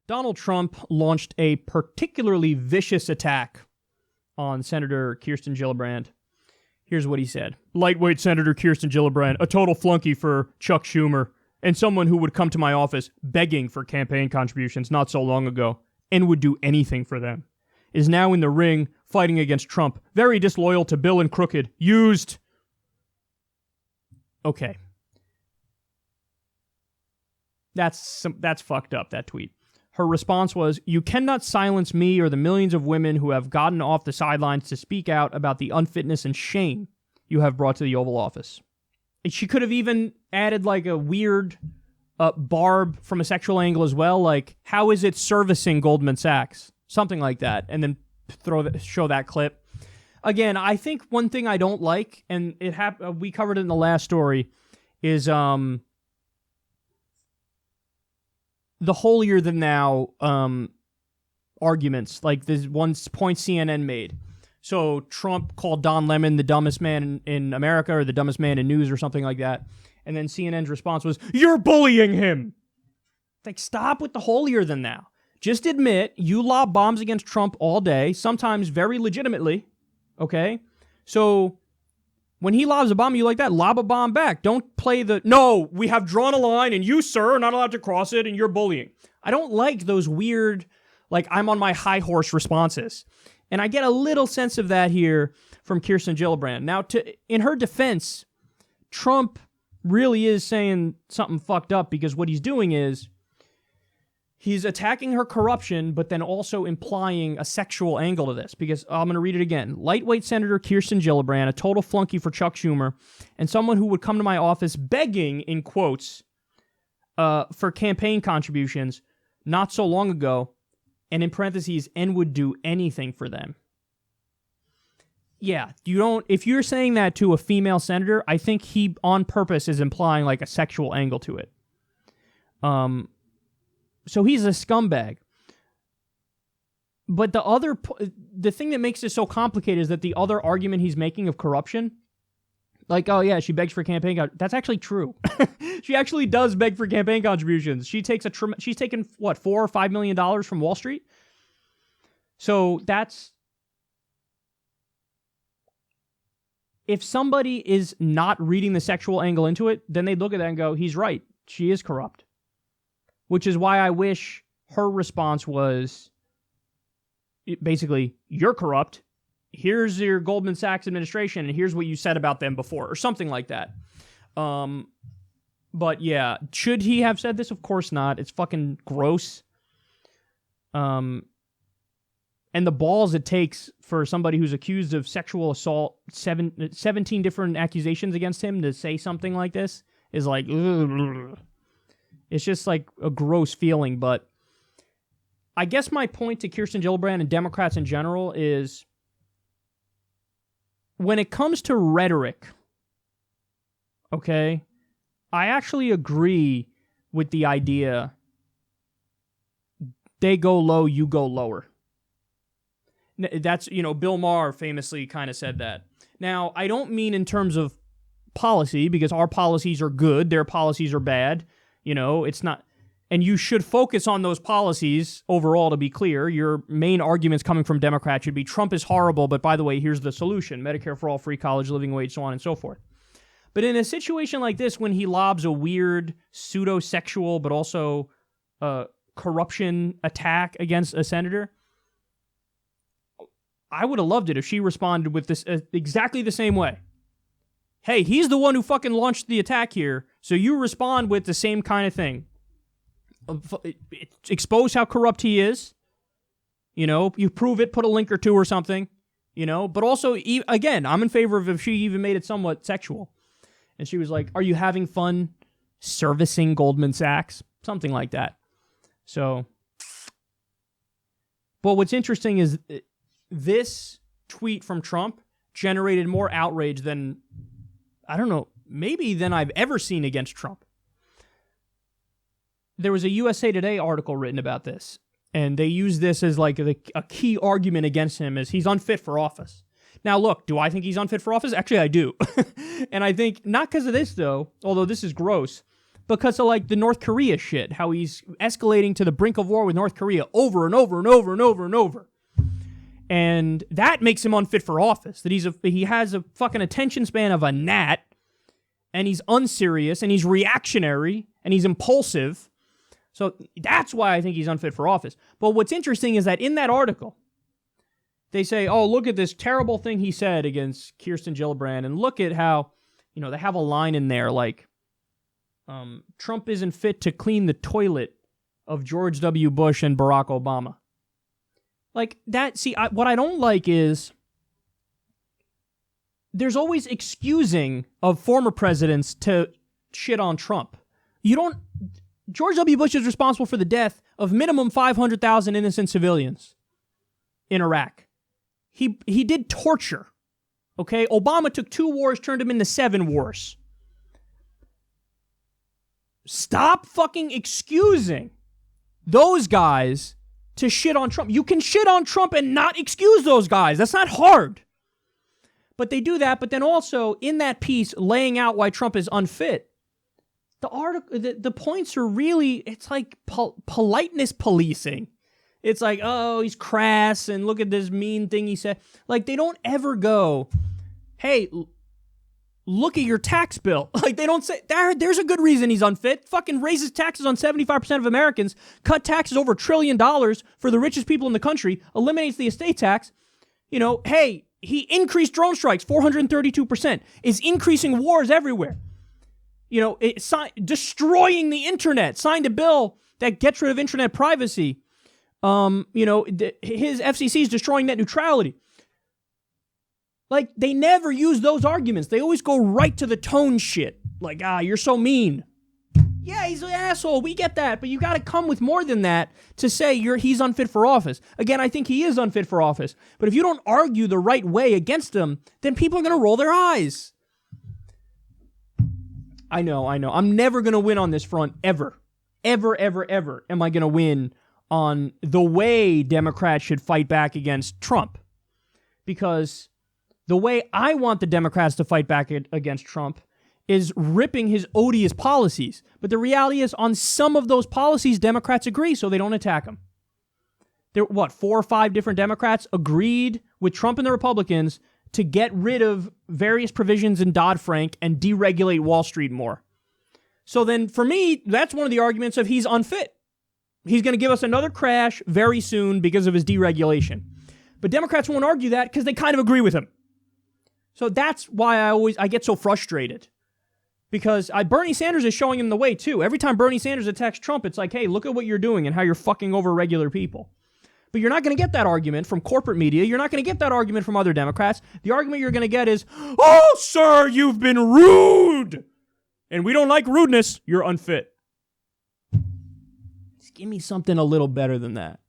Donald Trump launched a particularly vicious attack on Senator Kirsten Gillibrand. Here's what he said. Lightweight Senator Kirsten Gillibrand, a total flunky for Chuck Schumer, and someone who would come to my office begging for campaign contributions not so long ago and would do anything for them, is now in the ring fighting against Trump. Very disloyal to Bill and Crooked. Used. Okay. That's fucked up, that tweet. Her response was, you cannot silence me or the millions of women who have gotten off the sidelines to speak out about the unfitness and shame you have brought to the Oval Office. She could have even added like a weird barb from a sexual angle as well, like, how is it servicing Goldman Sachs? Something like that, and then show that clip. Again, I think one thing I don't like, and we covered it in the last story, is the holier-than-thou arguments, like this one point CNN made. So Trump called Don Lemon the dumbest man in America, or the dumbest man in news, or something like that. And then CNN's response was, you're bullying him! Like, stop with the holier-than-thou. Just admit you lob bombs against Trump all day, sometimes very legitimately, okay? So when he lobs a bomb at you like that, lob a bomb back. Don't play the, no, we have drawn a line and you, sir, are not allowed to cross it and you're bullying. I don't like those weird, like, I'm on my high horse responses. And I get a little sense of that here from Kirsten Gillibrand. Now, in her defense, Trump really is saying something fucked up, because what he's doing is he's attacking her corruption, but then also implying a sexual angle to this. Because I'm going to read it again. Lightweight Senator Kirsten Gillibrand, a total flunky for Chuck Schumer, and someone who would come to my office begging, in quotes, for campaign contributions not so long ago, and in parentheses, and would do anything for them. Yeah, if you're saying that to a female senator, I think he on purpose is implying like a sexual angle to it. So he's a scumbag. But the thing that makes this so complicated is that the other argument he's making of corruption, like, oh yeah, she begs for campaign, that's actually true. She actually does beg for campaign contributions. She's taken what, $4 or $5 million from Wall Street. So that's, if somebody is not reading the sexual angle into it, then they look at that and go, he's right. She is corrupt. Which is why I wish her response was basically, you're corrupt. Here's your Goldman Sachs administration, and here's what you said about them before, or something like that. But yeah, should he have said this? Of course not. It's fucking gross. And the balls it takes for somebody who's accused of sexual assault, 17 different accusations against him, to say something like this is like, ugh. It's just like a gross feeling. But I guess my point to Kirsten Gillibrand and Democrats in general is, when it comes to rhetoric, okay, I actually agree with the idea they go low, you go lower. That's, Bill Maher famously kind of said that. Now, I don't mean in terms of policy, because our policies are good, their policies are bad. It's not, and you should focus on those policies overall, to be clear. Your main arguments coming from Democrats should be Trump is horrible, but by the way, here's the solution: Medicare for all, free college, living wage, so on and so forth. But in a situation like this, when he lobs a weird pseudo-sexual but also corruption attack against a senator, I would have loved it if she responded with this exactly the same way. Hey, he's the one who fucking launched the attack here, so you respond with the same kind of thing. Expose how corrupt he is. You prove it, put a link or two or something. But also, again, I'm in favor of if she even made it somewhat sexual. And she was like, are you having fun servicing Goldman Sachs? Something like that. So, but what's interesting is this tweet from Trump generated more outrage than, I don't know, maybe than I've ever seen against Trump. There was a USA Today article written about this, and they used this as like a key argument against him, as he's unfit for office. Now, look, do I think he's unfit for office? Actually, I do. And I think, not because of this, though, although this is gross, because of like the North Korea shit, how he's escalating to the brink of war with North Korea over and over and over and over and over. And that makes him unfit for office, that he has a fucking attention span of a gnat, and he's unserious, and he's reactionary, and he's impulsive. So that's why I think he's unfit for office. But what's interesting is that in that article, they say, oh, look at this terrible thing he said against Kirsten Gillibrand, and look at how, they have a line in there like, Trump isn't fit to clean the toilet of George W. Bush and Barack Obama. Like that, see, what I don't like is there's always excusing of former presidents to shit on Trump. George W. Bush is responsible for the death of minimum 500,000 innocent civilians in Iraq. He did torture, okay? Obama took 2 wars, turned them into 7 wars. Stop fucking excusing those guys to shit on Trump. You can shit on Trump and not excuse those guys. That's not hard. But they do that, but then also in that piece laying out why Trump is unfit, the points are really, it's like politeness policing. It's like, oh, he's crass and look at this mean thing he said. Like, they don't ever go, hey, look at your tax bill. Like, they don't say, there's a good reason he's unfit. Fucking raises taxes on 75% of Americans, cut taxes over $1 trillion for the richest people in the country, eliminates the estate tax. Hey, he increased drone strikes 432%, is increasing wars everywhere. Destroying the internet, signed a bill that gets rid of internet privacy. His FCC is destroying net neutrality. Like, they never use those arguments. They always go right to the tone shit. Like, you're so mean. Yeah, he's an asshole. We get that. But you got to come with more than that to say he's unfit for office. Again, I think he is unfit for office. But if you don't argue the right way against him, then people are going to roll their eyes. I know. I'm never going to win on this front, ever. Ever am I going to win on the way Democrats should fight back against Trump. Because the way I want the Democrats to fight back against Trump is ripping his odious policies. But the reality is, on some of those policies, Democrats agree, so they don't attack him. 4 or 5 different Democrats agreed with Trump and the Republicans to get rid of various provisions in Dodd-Frank and deregulate Wall Street more. So then, for me, that's one of the arguments of he's unfit. He's going to give us another crash very soon because of his deregulation. But Democrats won't argue that because they kind of agree with him. So that's why I get so frustrated. Because Bernie Sanders is showing him the way too. Every time Bernie Sanders attacks Trump, it's like, hey, look at what you're doing and how you're fucking over regular people. But you're not going to get that argument from corporate media. You're not going to get that argument from other Democrats. The argument you're going to get is, oh, sir, you've been rude. And we don't like rudeness. You're unfit. Just give me something a little better than that.